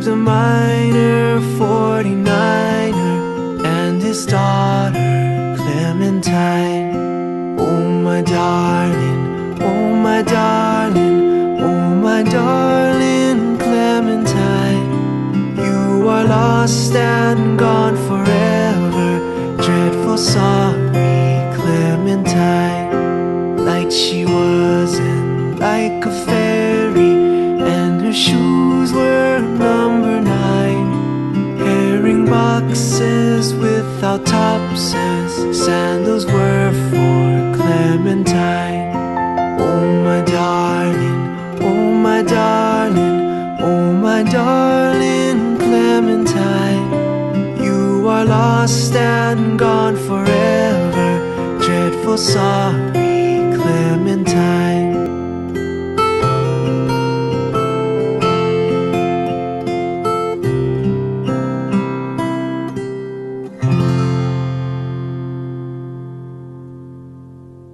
was a minor 49er and his daughter Clementine. Oh my darling, oh my darling, oh my darling Clementine, you are lost and gone forever. Dreadful sorry Clementine. Like she wasn't like a fairy, and her shoes were number 9. Herring boxes without topses, sandals were for Clementine. Oh my darling, oh my darling, oh my darling Clementine, you are lost and gone forever. Dreadful sorry